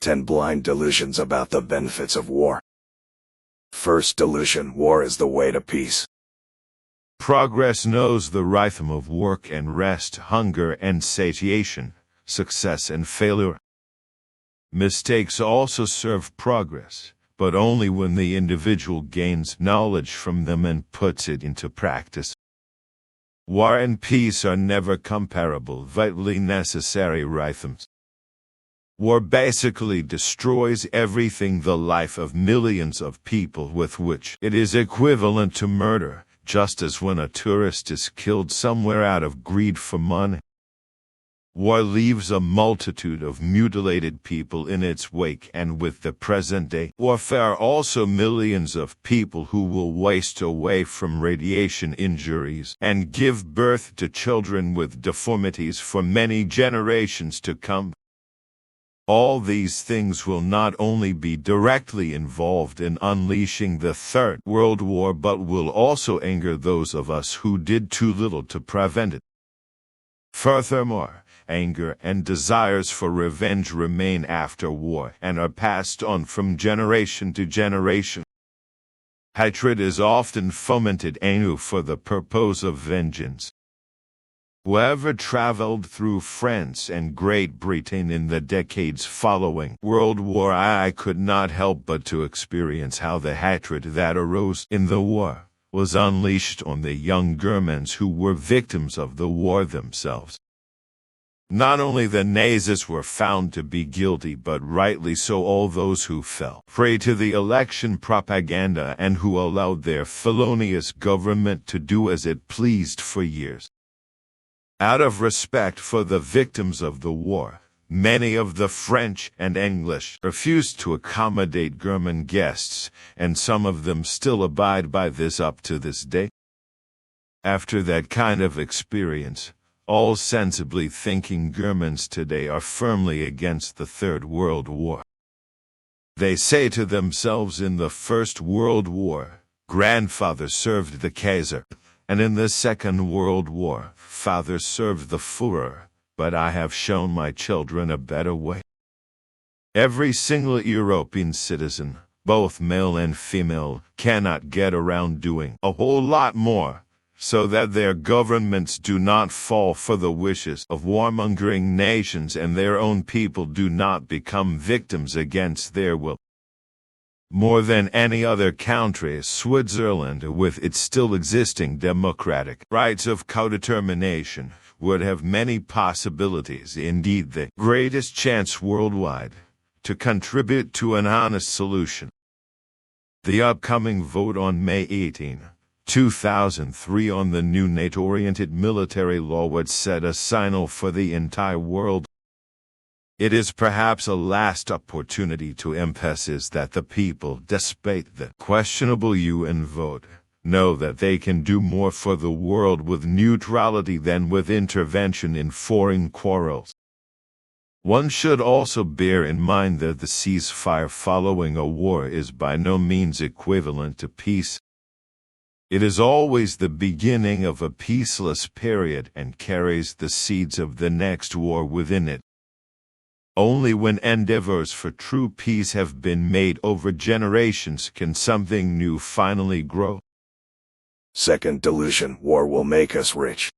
10 Blind Delusions about the benefits of war. First delusion: war is the way to peace. Progress knows the rhythm of work and rest, hunger and satiation, success and failure. Mistakes also serve progress, but only when the individual gains knowledge from them and puts it into practice. War and peace are never comparable, vitally necessary rhythms. War basically destroys everything, the life of millions of people, with which it is equivalent to murder, just as when a tourist is killed somewhere out of greed for money. War leaves a multitude of mutilated people in its wake, and with the present-day warfare also millions of people who will waste away from radiation injuries and give birth to children with deformities for many generations to come. All these things will not only be directly involved in unleashing the Third World War, but will also anger those of us who did too little to prevent it. Furthermore, anger and desires for revenge remain after war and are passed on from generation to generation. Hatred is often fomented anew for the purpose of vengeance. Whoever traveled through France and Great Britain in the decades following World War I could not help but to experience how the hatred that arose in the war was unleashed on the young Germans who were victims of the war themselves. Not only the Nazis were found to be guilty, but rightly so all those who fell prey to the election propaganda and who allowed their felonious government to do as it pleased for years. Out of respect for the victims of the war, many of the French and English refused to accommodate German guests, and some of them still abide by this up to this day. After that kind of experience, all sensibly thinking Germans today are firmly against the Third World War. They say to themselves, in the First World War, grandfather served the Kaiser, and in the Second World War, father served the Führer, but I have shown my children a better way. Every single European citizen, both male and female, cannot get around doing a whole lot more, so that their governments do not fall for the wishes of warmongering nations and their own people do not become victims against their will. More than any other country, Switzerland, with its still existing democratic rights of codetermination, would have many possibilities, indeed the greatest chance worldwide, to contribute to an honest solution. The upcoming vote on May 18, 2003 on the new NATO-oriented military law would set a signal for the entire world. It is perhaps a last opportunity to emphasize that the people, despite the questionable UN vote, know that they can do more for the world with neutrality than with intervention in foreign quarrels. One should also bear in mind that the ceasefire following a war is by no means equivalent to peace. It is always the beginning of a peaceless period and carries the seeds of the next war within it. Only when endeavors for true peace have been made over generations can something new finally grow. Second delusion: war will make us rich.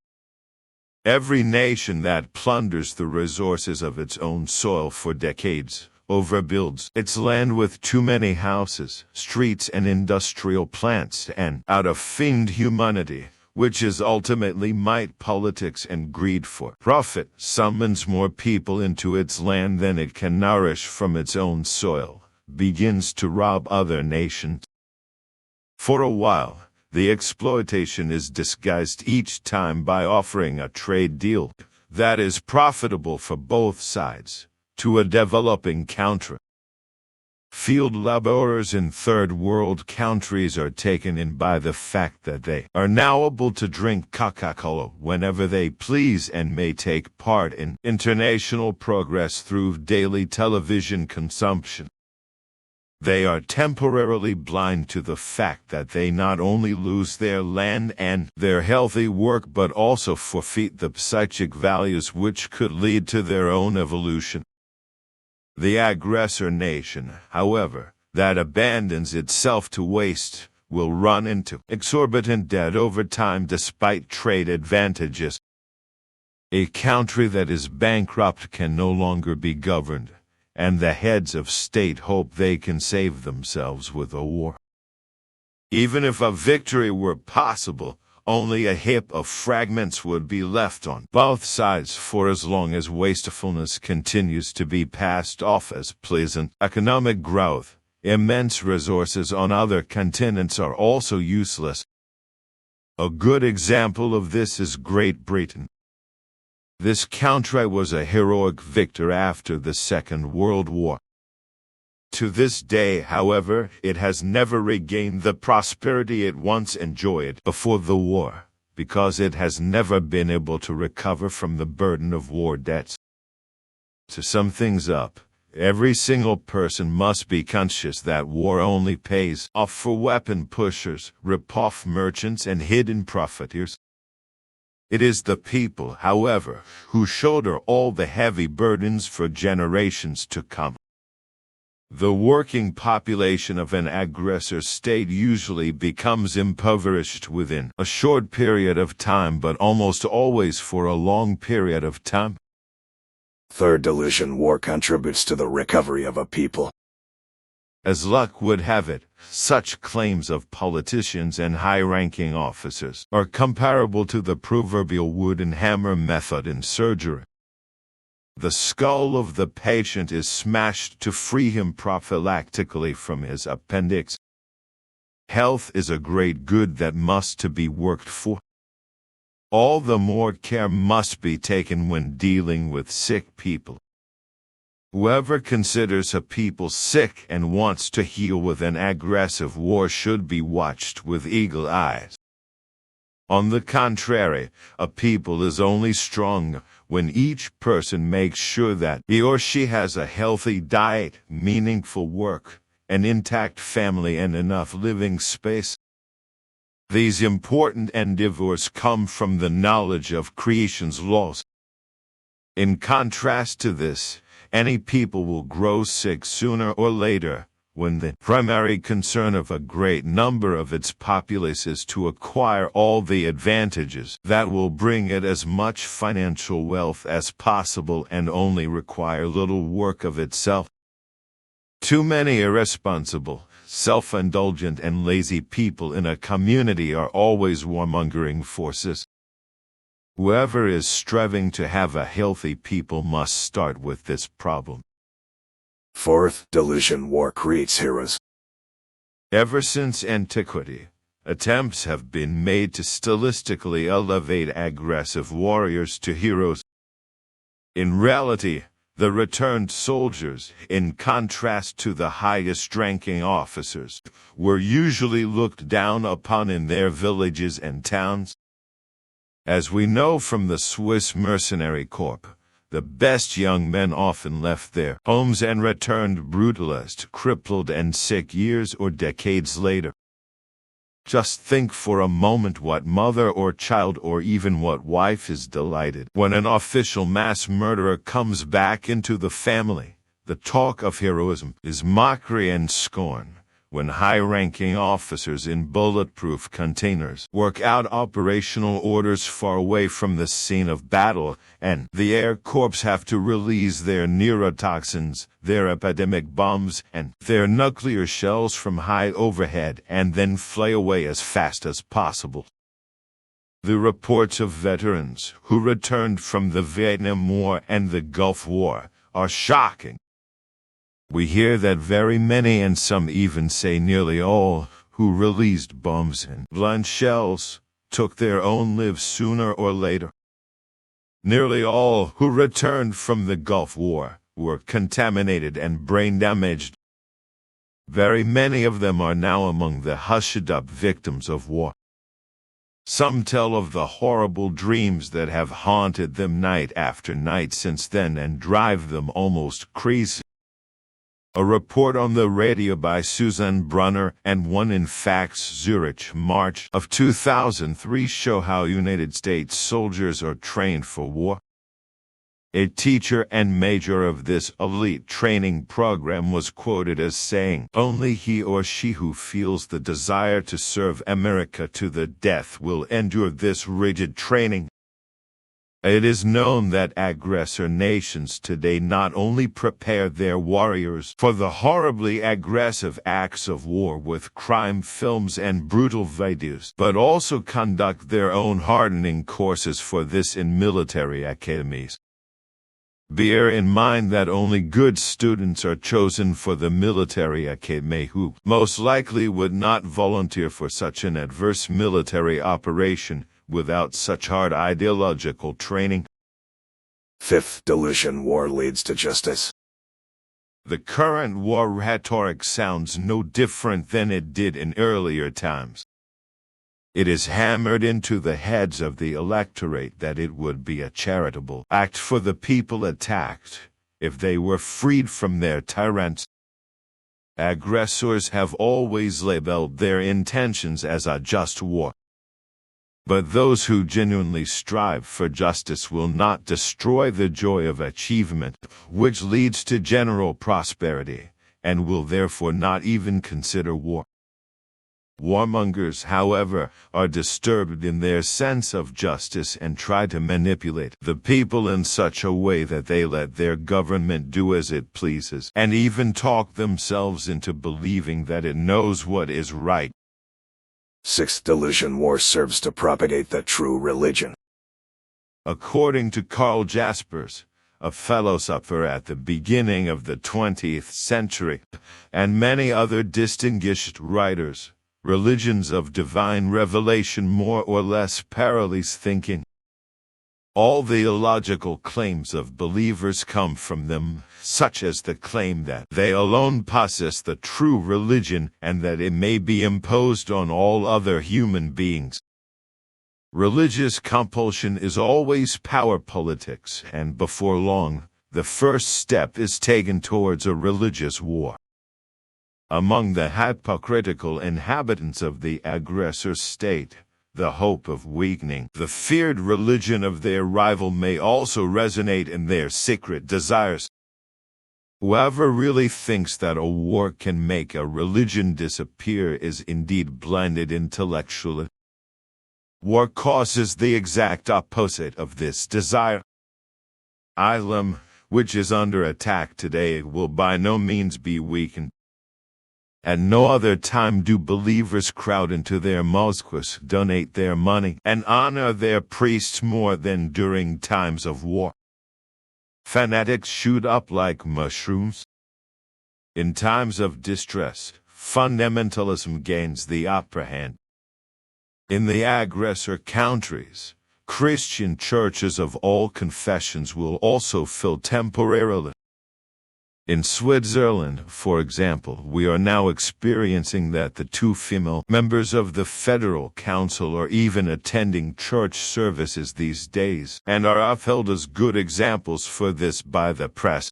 Every nation that plunders the resources of its own soil for decades overbuilds its land with too many houses, streets and industrial plants, and out of feigned humanity, which is ultimately might, politics and greed for profit, summons more people into its land than it can nourish from its own soil, begins to rob other nations. For a while, the exploitation is disguised each time by offering a trade deal that is profitable for both sides to a developing country. Field laborers in third world countries are taken in by the fact that they are now able to drink Coca-Cola whenever they please and may take part in international progress through daily television consumption. They are temporarily blind to the fact that they not only lose their land and their healthy work but also forfeit the psychic values which could lead to their own evolution. The aggressor nation, however, that abandons itself to waste, will run into exorbitant debt over time despite trade advantages. A country that is bankrupt can no longer be governed, and the heads of state hope they can save themselves with a war. Even if a victory were possible, only a heap of fragments would be left on both sides for as long as wastefulness continues to be passed off as pleasant. Economic growth, immense resources on other continents are also useless. A good example of this is Great Britain. This country was a heroic victor after the Second World War. To this day, however, it has never regained the prosperity it once enjoyed before the war, because it has never been able to recover from the burden of war debts. To sum things up, every single person must be conscious that war only pays off for weapon pushers, rip-off merchants, and hidden profiteers. It is the people, however, who shoulder all the heavy burdens for generations to come. The working population of an aggressor state usually becomes impoverished within a short period of time, but almost always for a long period of time. Third delusion: war contributes to the recovery of a people. As luck would have it, such claims of politicians and high-ranking officers are comparable to the proverbial wood and hammer method in surgery. The skull of the patient is smashed to free him prophylactically from his appendix. Health is a great good that must to be worked for. All the more care must be taken when dealing with sick people. Whoever considers a people sick and wants to heal with an aggressive war should be watched with eagle eyes. On the contrary, a people is only strong when each person makes sure that he or she has a healthy diet, meaningful work, an intact family, and enough living space. These important endeavors come from the knowledge of creation's laws. In contrast to this, any people will grow sick sooner or later, when the primary concern of a great number of its populace is to acquire all the advantages that will bring it as much financial wealth as possible and only require little work of itself. Too many irresponsible, self-indulgent, and lazy people in a community are always warmongering forces. Whoever is striving to have a healthy people must start with this problem. Fourth delusion: war creates heroes. Ever since antiquity, attempts have been made to stylistically elevate aggressive warriors to heroes. In reality, the returned soldiers, in contrast to the highest-ranking officers, were usually looked down upon in their villages and towns. As we know from the Swiss Mercenary Corps, the best young men often left their homes and returned brutalized, crippled, and sick years or decades later. Just think for a moment what mother or child or even what wife is delighted when an official mass murderer comes back into the family. The talk of heroism is mockery and scorn when high-ranking officers in bulletproof containers work out operational orders far away from the scene of battle, and the Air Corps have to release their neurotoxins, their epidemic bombs, and their nuclear shells from high overhead and then fly away as fast as possible. The reports of veterans who returned from the Vietnam War and the Gulf War are shocking. We hear that very many, and some even say nearly all, who released bombs and blunt shells took their own lives sooner or later. Nearly all who returned from the Gulf War were contaminated and brain damaged. Very many of them are now among the hushed-up victims of war. Some tell of the horrible dreams that have haunted them night after night since then and drive them almost crazy. A report on the radio by Susan Brunner and one in Facts Zurich, March of 2003 show how United States soldiers are trained for war. A teacher and major of this elite training program was quoted as saying, "Only he or she who feels the desire to serve America to the death will endure this rigid training." It is known that aggressor nations today not only prepare their warriors for the horribly aggressive acts of war with crime films and brutal videos, but also conduct their own hardening courses for this in military academies. Bear in mind that only good students are chosen for the military academy who most likely would not volunteer for such an adverse military operation without such hard ideological training. Fifth delusion: war leads to justice. The current war rhetoric sounds no different than it did in earlier times. It is hammered into the heads of the electorate that it would be a charitable act for the people attacked if they were freed from their tyrants. Aggressors have always labeled their intentions as a just war. But those who genuinely strive for justice will not destroy the joy of achievement, which leads to general prosperity, and will therefore not even consider war. Warmongers, however, are disturbed in their sense of justice and try to manipulate the people in such a way that they let their government do as it pleases, and even talk themselves into believing that it knows what is right. Sixth delusion: war serves to propagate the true religion. According to Karl Jaspers, a philosopher at the beginning of the 20th century, and many other distinguished writers, religions of divine revelation more or less paralyze thinking. All the illogical claims of believers come from them, such as the claim that they alone possess the true religion and that it may be imposed on all other human beings. Religious compulsion is always power politics, and before long, the first step is taken towards a religious war. Among the hypocritical inhabitants of the aggressor state, the hope of weakening the feared religion of their rival may also resonate in their secret desires. Whoever really thinks that a war can make a religion disappear is indeed blinded intellectually. War causes the exact opposite of this desire. Islam, which is under attack today, will by no means be weakened. At no other time do believers crowd into their mosques, donate their money, and honor their priests more than during times of war. Fanatics shoot up like mushrooms. In times of distress, fundamentalism gains the upper hand. In the aggressor countries, Christian churches of all confessions will also fill temporarily. In Switzerland, for example, we are now experiencing that the 2 female members of the Federal Council are even attending church services these days, and are upheld as good examples for this by the press.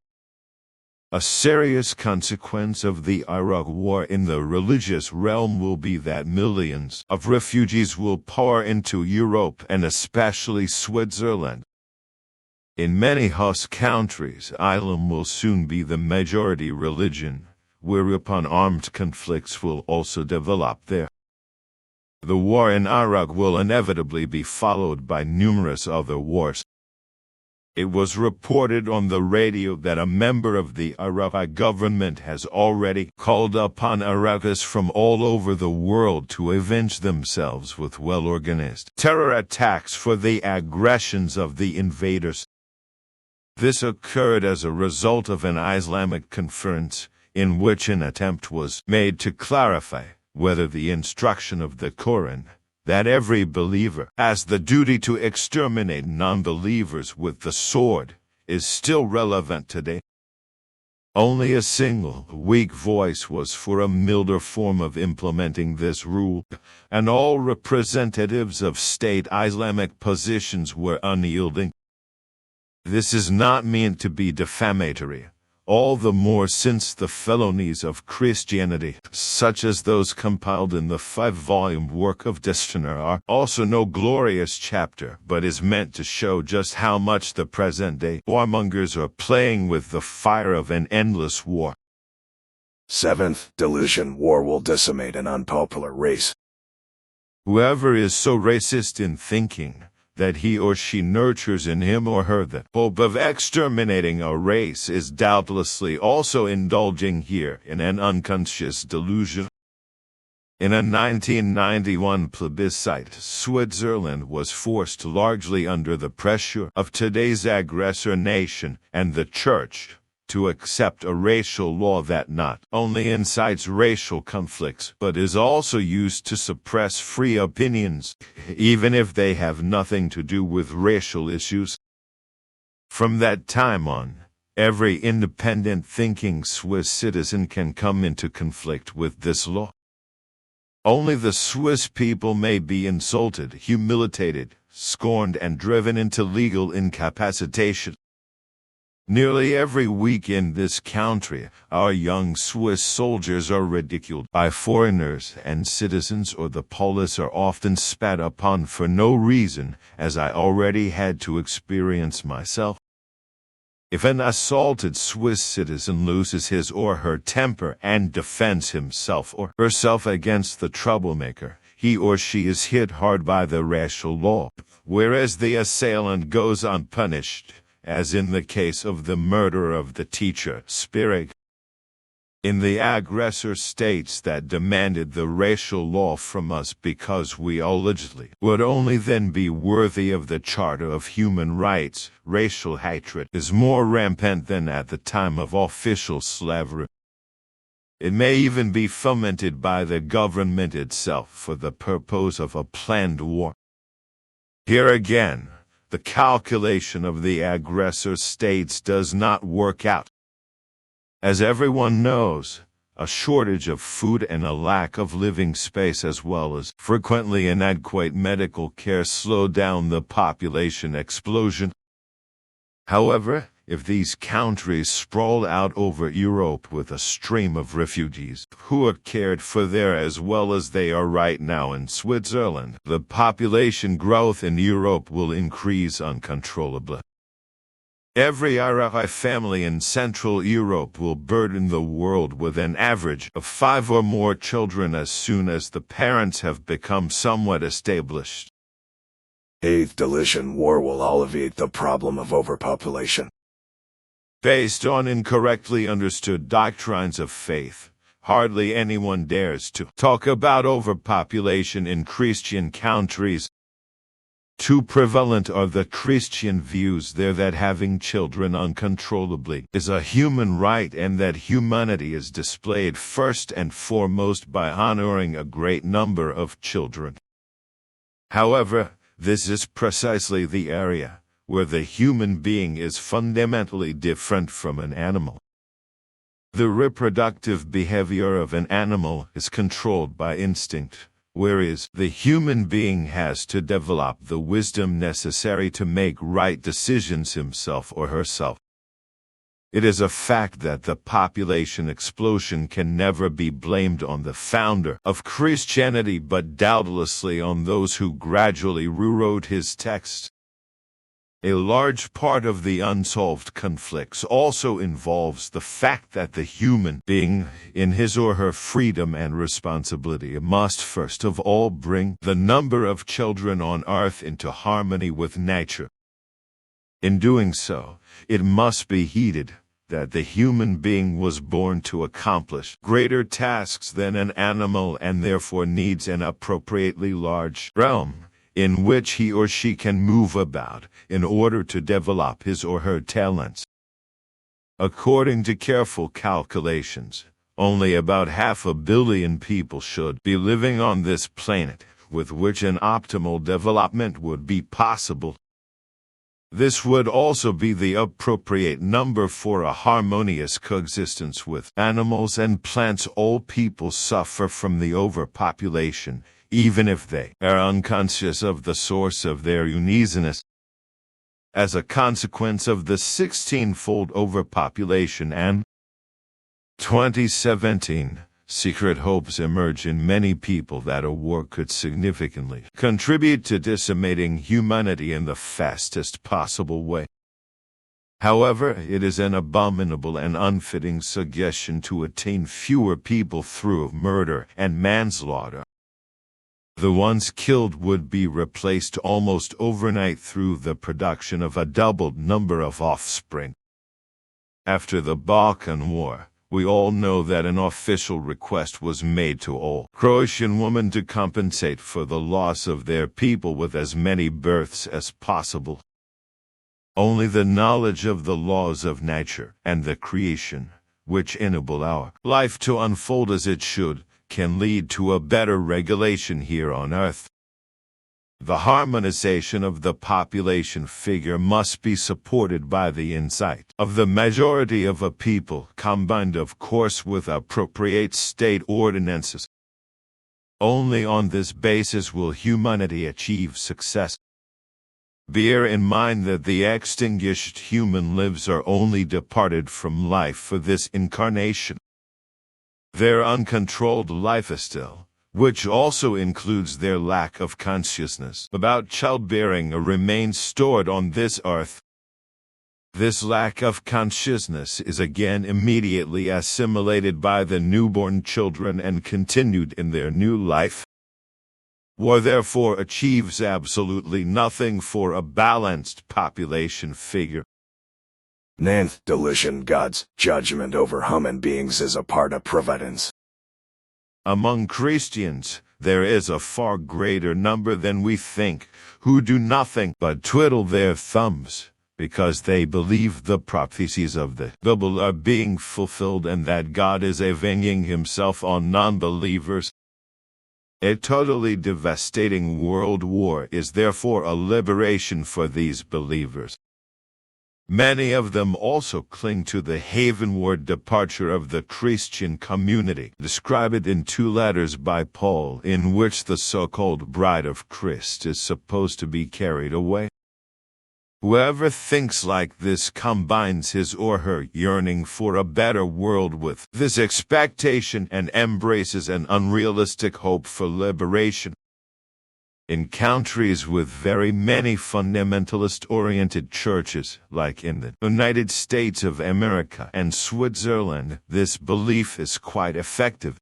A serious consequence of the Iraq War in the religious realm will be that millions of refugees will pour into Europe and especially Switzerland. In many host countries, Islam will soon be the majority religion, whereupon armed conflicts will also develop there. The war in Iraq will inevitably be followed by numerous other wars. It was reported on the radio that a member of the Iraqi government has already called upon Iraqis from all over the world to avenge themselves with well-organized terror attacks for the aggressions of the invaders. This occurred as a result of an Islamic conference, in which an attempt was made to clarify whether the instruction of the Quran, that every believer has the duty to exterminate non-believers with the sword, is still relevant today. Only a single, weak voice was for a milder form of implementing this rule, and all representatives of state Islamic positions were unyielding. This is not meant to be defamatory, all the more since the felonies of Christianity, such as those compiled in the 5-volume work of Delusion, are also no glorious chapter, but is meant to show just how much the present-day warmongers are playing with the fire of an endless war. 7th, delusion: war will decimate an unpopular race. Whoever is so racist in thinking that he or she nurtures in him or her the hope of exterminating a race is doubtlessly also indulging here in an unconscious delusion. In a 1991 plebiscite, Switzerland was forced largely under the pressure of today's aggressor nation and the Church to accept a racial law that not only incites racial conflicts but is also used to suppress free opinions, even if they have nothing to do with racial issues. From that time on, every independent thinking Swiss citizen can come into conflict with this law. Only the Swiss people may be insulted, humiliated, scorned, and driven into legal incapacitation. Nearly every week in this country, our young Swiss soldiers are ridiculed by foreigners, and citizens or the police are often spat upon for no reason, as I already had to experience myself. If an assaulted Swiss citizen loses his or her temper and defends himself or herself against the troublemaker, he or she is hit hard by the racial law, whereas the assailant goes unpunished, as in the case of the murder of the teacher Spirig. In the aggressor states that demanded the racial law from us because we allegedly would only then be worthy of the Charter of Human Rights, racial hatred is more rampant than at the time of official slavery. It may even be fomented by the government itself for the purpose of a planned war. Here again, the calculation of the aggressor states does not work out. As everyone knows, a shortage of food and a lack of living space as well as frequently inadequate medical care slow down the population explosion. However, if these countries sprawl out over Europe with a stream of refugees who are cared for there as well as they are right now in Switzerland, the population growth in Europe will increase uncontrollably. Every Arahi family in Central Europe will burden the world with an average of 5 or more children as soon as the parents have become somewhat established. 8th, delusion: war will alleviate the problem of overpopulation. Based on incorrectly understood doctrines of faith, hardly anyone dares to talk about overpopulation in Christian countries. Too prevalent are the Christian views there that having children uncontrollably is a human right and that humanity is displayed first and foremost by honoring a great number of children. However, this is precisely the area where the human being is fundamentally different from an animal. The reproductive behavior of an animal is controlled by instinct, whereas the human being has to develop the wisdom necessary to make right decisions himself or herself. It is a fact that the population explosion can never be blamed on the founder of Christianity but doubtlessly on those who gradually rewrote his texts. A large part of the unsolved conflicts also involves the fact that the human being, in his or her freedom and responsibility, must first of all bring the number of children on earth into harmony with nature. In doing so, it must be heeded that the human being was born to accomplish greater tasks than an animal and therefore needs an appropriately large realm in which he or she can move about in order to develop his or her talents. According to careful calculations, only about 500 million people should be living on this planet, with which an optimal development would be possible. This would also be the appropriate number for a harmonious coexistence with animals and plants. All people suffer from the overpopulation, even if they are unconscious of the source of their uneasiness. as a consequence of the 16-fold overpopulation and 2017. Secret hopes emerge in many people that a war could significantly contribute to decimating humanity in the fastest possible way. However, it is an abominable and unfitting suggestion to attain fewer people through murder and manslaughter. The ones killed would be replaced almost overnight through the production of a doubled number of offspring. After the Balkan War, we all know that an official request was made to all Croatian women to compensate for the loss of their people with as many births as possible. Only the knowledge of the laws of nature and the creation, which enable our life to unfold as it should, can lead to a better regulation here on Earth. The harmonization of the population figure must be supported by the insight of the majority of a people, combined of course with appropriate state ordinances. Only on this basis will humanity achieve success. Bear in mind that the extinguished human lives are only departed from life for this incarnation. Their uncontrolled lifestyle, which also includes their lack of consciousness about childbearing, remains stored on this earth. This lack of consciousness is again immediately assimilated by the newborn children and continued in their new life. War therefore achieves absolutely nothing for a balanced population figure. Ninth delusion: God's judgment over human beings is a part of providence. Among Christians, there is a far greater number than we think, who do nothing but twiddle their thumbs, because they believe the prophecies of the Bible are being fulfilled and that God is avenging himself on non-believers. A totally devastating world war is therefore a liberation for these believers. Many of them also cling to the heavenward departure of the Christian community, described in 2 letters by Paul, in which the so-called bride of Christ is supposed to be carried away. Whoever thinks like this combines his or her yearning for a better world with this expectation and embraces an unrealistic hope for liberation. In countries with very many fundamentalist-oriented churches, like in the United States of America and Switzerland, this belief is quite effective.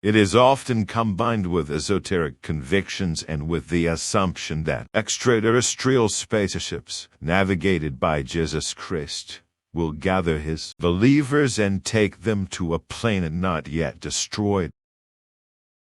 It is often combined with esoteric convictions and with the assumption that extraterrestrial spaceships, navigated by Jesus Christ, will gather his believers and take them to a planet not yet destroyed.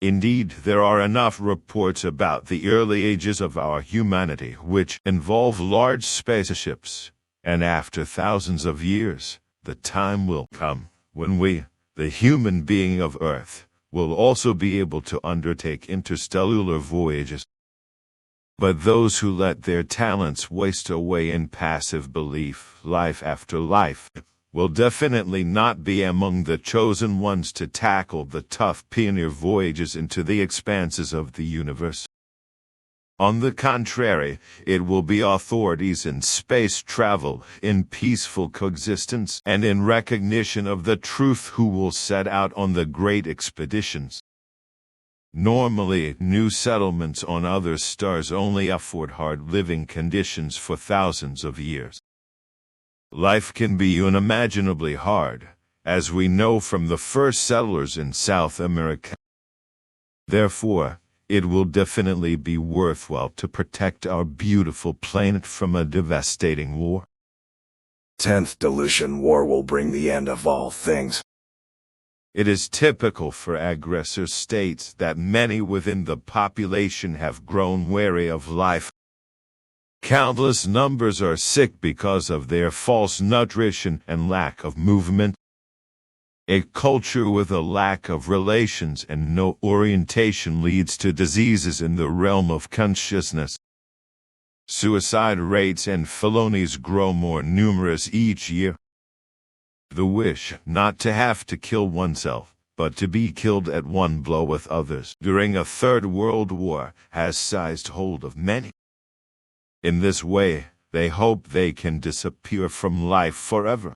Indeed, there are enough reports about the early ages of our humanity which involve large spaceships, and after thousands of years, the time will come when we, the human being of Earth, will also be able to undertake interstellar voyages. But those who let their talents waste away in passive belief, life after life, will definitely not be among the chosen ones to tackle the tough pioneer voyages into the expanses of the universe. On the contrary, it will be authorities in space travel, in peaceful coexistence, and in recognition of the truth who will set out on the great expeditions. Normally, new settlements on other stars only afford hard living conditions for thousands of years. Life can be unimaginably hard, as we know from the first settlers in South America. Therefore, it will definitely be worthwhile to protect our beautiful planet from a devastating war. 10th delusion: war will bring the end of all things. It is typical for aggressor states that many within the population have grown weary of life. Countless numbers are sick because of their false nutrition and lack of movement. A culture with a lack of relations and no orientation leads to diseases in the realm of consciousness. Suicide rates and felonies grow more numerous each year. The wish not to have to kill oneself, but to be killed at one blow with others during a Third World War has seized hold of many. In this way, They hope they can disappear from life forever.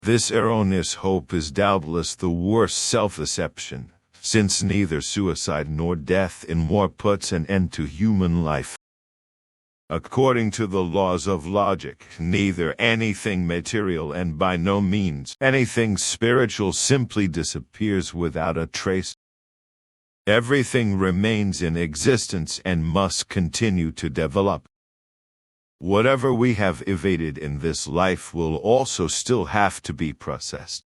This erroneous hope is doubtless the worst self-deception, since neither suicide nor death in war puts an end to human life. According to the laws of logic, neither anything material and by no means anything spiritual simply disappears without a trace. Everything remains in existence and must continue to develop. Whatever we have evaded in this life will also still have to be processed.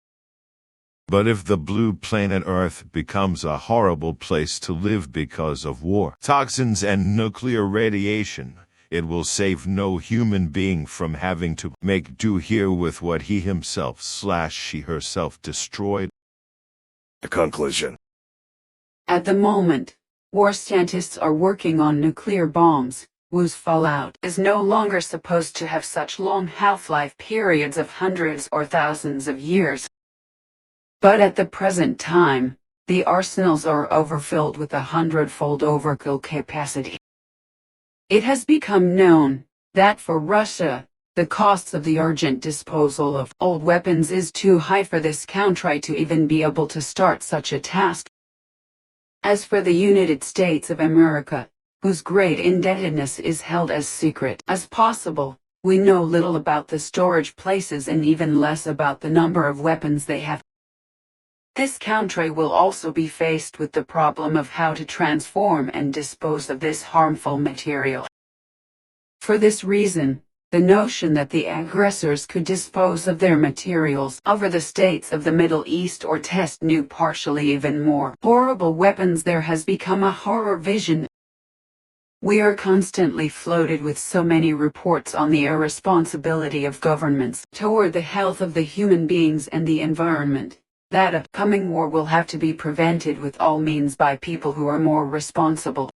But if the blue planet Earth becomes a horrible place to live because of war, toxins and nuclear radiation, it will save no human being from having to make do here with what he himself/she herself destroyed. Conclusion. At the moment, war scientists are working on nuclear bombs, whose fallout is no longer supposed to have such long half-life periods of hundreds or thousands of years. But at the present time, the arsenals are overfilled with 100-fold overkill capacity. It has become known that for Russia, the costs of the urgent disposal of old weapons is too high for this country to even be able to start such a task. As for the United States of America, whose great indebtedness is held as secret as possible, we know little about the storage places and even less about the number of weapons they have. This country will also be faced with the problem of how to transform and dispose of this harmful material. For this reason, the notion that the aggressors could dispose of their materials over the states of the Middle East or test new partially even more horrible weapons there has become a horror vision. We are constantly flooded with so many reports on the irresponsibility of governments toward the health of the human beings and the environment, that a coming war will have to be prevented with all means by people who are more responsible.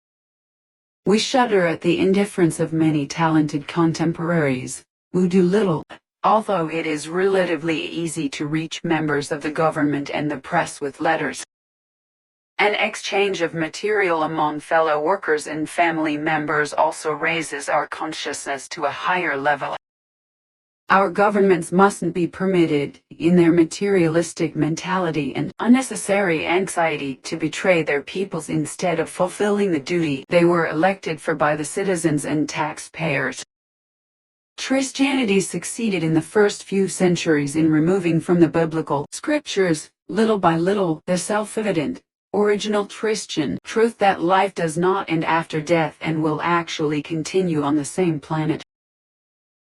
We shudder at the indifference of many talented contemporaries, who do little, although it is relatively easy to reach members of the government and the press with letters. An exchange of material among fellow workers and family members also raises our consciousness to a higher level. Our governments mustn't be permitted, in their materialistic mentality and unnecessary anxiety, to betray their peoples instead of fulfilling the duty they were elected for by the citizens and taxpayers. Christianity succeeded in the first few centuries in removing from the biblical scriptures, little by little, the self-evident, original Christian truth that life does not end after death and will actually continue on the same planet.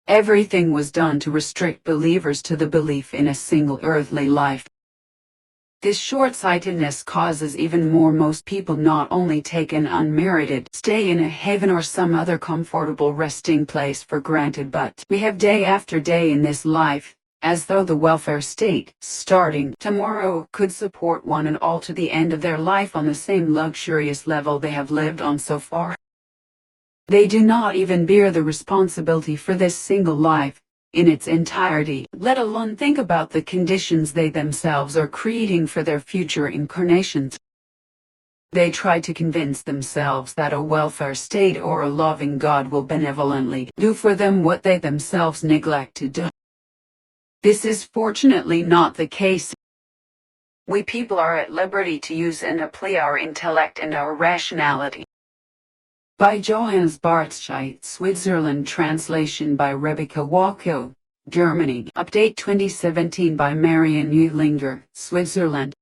Everything was done to restrict believers to the belief in a single earthly life. This short-sightedness causes even more most people not only take an unmerited stay in a haven or some other comfortable resting place for granted, but behave day after day in this life, as though the welfare state, starting tomorrow, could support one and all to the end of their life on the same luxurious level they have lived on so far. They do not even bear the responsibility for this single life, in its entirety, let alone think about the conditions they themselves are creating for their future incarnations. They try to convince themselves that a welfare state or a loving God will benevolently do for them what they themselves neglect to do. This is fortunately not the case. We people are at liberty to use and apply our intellect and our rationality. By Johannes Bartscheit, Switzerland. Translation by Rebecca Walko, Germany. Update 2017 by Marian Neulinger, Switzerland.